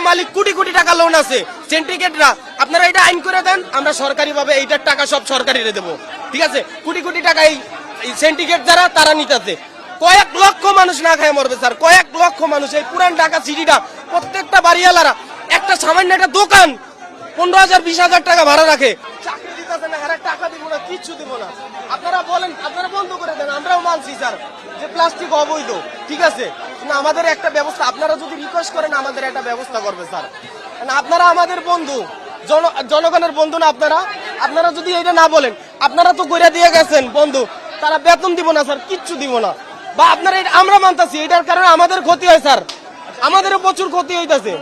মালিক কোটি কোটি টাকা লোন আছে সিন্ডিকেটরা, আপনারা এটা আইন করে দেন, আমরা সরকারিভাবে এইটার টাকা সব সরকারিরে দেবো। ঠিক আছে, কোটি কোটি টাকা এই সিন্ডিকেট যারা তারা নিতেছে, কয়েক লক্ষ মানুষ না খায় মরবে স্যার, কয়েক লক্ষ মানুষ। এই পুরান ঢাকা সিটিটা প্রত্যেকটা বাড়িওয়ালারা একটা সামান্য একটা দোকান 15,000 20,000 টাকা ভাড়া রাখে, চাকরি দিতেছে না, এরা টাকা দিব না, কিচ্ছু দিব না। আপনারা বলেন, আপনারা বন্ধ করে দেন, আমরাও মানছি স্যার যে প্লাস্টিক অবৈধ, ঠিক আছে, কিন্তু আমাদের একটা ব্যবস্থা, আপনারা যদি রিকোয়েস্ট করেন আমাদের একটা ব্যবস্থা করবে স্যার। আপনারা আমাদের বন্ধু, জনগণের বন্ধু না আপনারা, আপনারা যদি এটা না বলেন, আপনারা তো করে দিয়ে গেছেন বন্ধু, তারা বেতন দিব না স্যার, কিচ্ছু দিব না, বা আপনারা আমরা মানতাছি, এটার কারণে আমাদের ক্ষতি হয় স্যার, আমাদেরও প্রচুর ক্ষতি হইতাছে।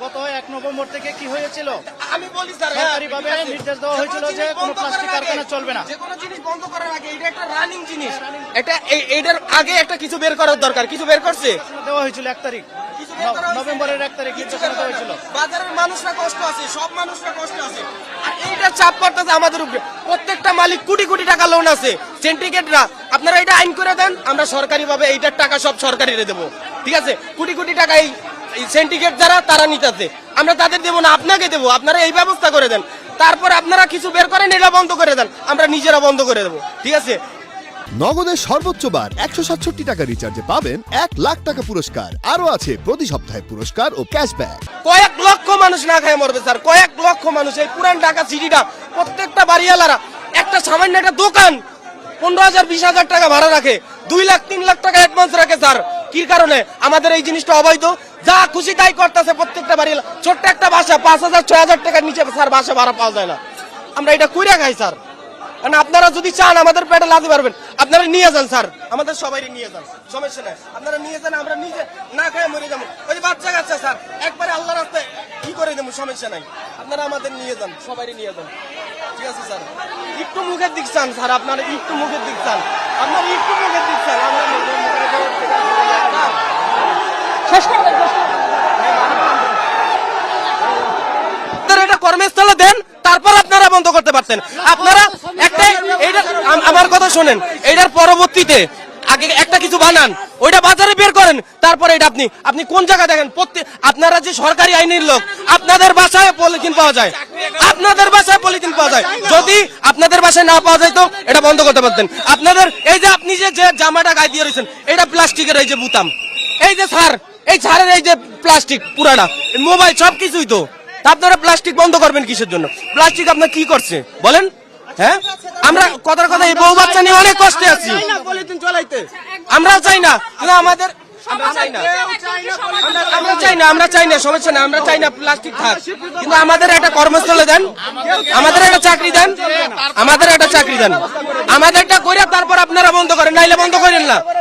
গত 1 নভেম্বর থেকে কি হয়েছিল আমি বলি স্যার, সরকারিভাবে নির্দেশ দেওয়া হয়েছিল যে কোনো প্লাস্টিক কারখানা চলবে না, যে কোনো জিনিস বন্ধ করার আগে এটা একটা রানিং জিনিস, এটা এইটার আগে একটা কিছু বের করার দরকার, কিছু বের করছে, দেওয়া হয়েছিল 1 তারিখ নভেম্বরের 1 তারিখ নির্দেশনা দেওয়া হয়েছিল। বাজারের মানুষরা কষ্ট আছে, সব মানুষরা কষ্ট আছে, আর এইটা চাপ পড়তেছে আমাদের উপরে। প্রত্যেকটা মালিক কোটি কোটি টাকা লোন আছে সিন্ডিকেটরা, আপনারা এটা আইন করে দেন, আমরা সরকারিভাবে এইটার টাকা সব সরকারিরে দেবো। ঠিক আছে, কোটি কোটি টাকা এই সিন্ডিকেট যারা তারা নিতেছে, আমরা তাদের দেবো না, আপনাকে দেবো, আপনারা এই ব্যবস্থা করে দেন, তারপর আপনারা কিছু বের করেন, এটা বন্ধ করে দেন, আমরা নিজেরা বন্ধ করে দেবো। ঠিক আছে, নগদের সর্বোচ্চ বার 167 টাকা রিচার্জে পাবেন 1 লাখ টাকা পুরস্কার, আরো আছে প্রতি সপ্তাহে পুরস্কার ও ক্যাশব্যাক। কয়েক লক্ষ মানুষ না খায় মরবে স্যার, কয়েক লক্ষ মানুষ। এই পুরান ঢাকা সিটিটা প্রত্যেকটা বাড়িওয়ালারা একটা সামান্য একটা দোকান 15,000 20,000 টাকা ভাড়া রাখে, 2 লাখ 3 লাখ টাকা অ্যাডভান্স রাখে স্যার। কি কারণে? আমাদের এই জিনিসটা অবৈধ, যা খুশি তাই করতেছে প্রত্যেকটা বাড়িওয়ালা। ছোট্ট একটা বাসা 5,000 6,000 টাকার নিচে স্যার বাসা ভাড়া পাওয়া যায় না, আমরা এটা কইরা খাই স্যার। মানে আপনারা যদি চান আমাদের পেটে লাথি পারবেন, আপনারা নিয়ে যান স্যার, আমাদের সবাই নিয়ে যান, সমস্যা নাই, আপনারা নিয়ে যান, আমরা নিজে না খায় মরে যাবো। ওই বাচ্চা কাচ্চা স্যার একবারে আল্লাহ রাস্তায় কি করে দেবো, সমস্যা নাই, আপনারা আমাদের নিয়ে যান, সবাই নিয়ে যান। ঠিক আছে স্যার, একটু মুখের দিক চান স্যার, আপনারা একটু মুখের দিক চান, আপনারা একটু মুখের দিক চান, আমরা এটা কর্মস্থলে দেন, তারপর আপনারা বন্ধ করতে পারতেন। আপনারা একটা আমার কথা শোনেন, এটার পরবর্তীতে আগে একটা কিছু বানান, ওইটা বাজারে বের করেন, তারপরে এটা আপনি কোন জায়গায় দেখেন, আপনারা যে সরকারি আইনের লোক, আপনাদের বাসায় পলিথিন পাওয়া যায়, আপনাদের বাসায় পলিথিন পাওয়া যায়, যদি আপনাদের বাসায় না পাওয়া যায় তো এটা বন্ধ করতে পারতেন। আপনাদের এই যে আপনি যে জামাটা গায়ে দিয়ে রয়েছেন, এটা প্লাস্টিকের এই যে বুতাম, এই যে ছাড়, এই ছাড়ের এই যে প্লাস্টিক পুরাটা, মোবাইল সবকিছুই তো, আপনারা প্লাস্টিক বন্ধ করবেন কিসের জন্য? প্লাস্টিক আপনার কি করছে বলেন? হ্যাঁ, আমরা কথার কথা এই বউ বাচ্চা নিয়ে অনেক কষ্টে আছি, আমরাও চাই না, আমাদের আমরা চাই না, সমস্যা না, আমরা চাই না প্লাস্টিক থাক, কিন্তু আমাদের একটা কর্মস্থলে দেন, আমাদের একটা চাকরি দেন, আমাদের একটা চাকরি দেন, আমাদেরটা করে তারপর আপনারা বন্ধ করেন, নাইলে বন্ধ করেন না।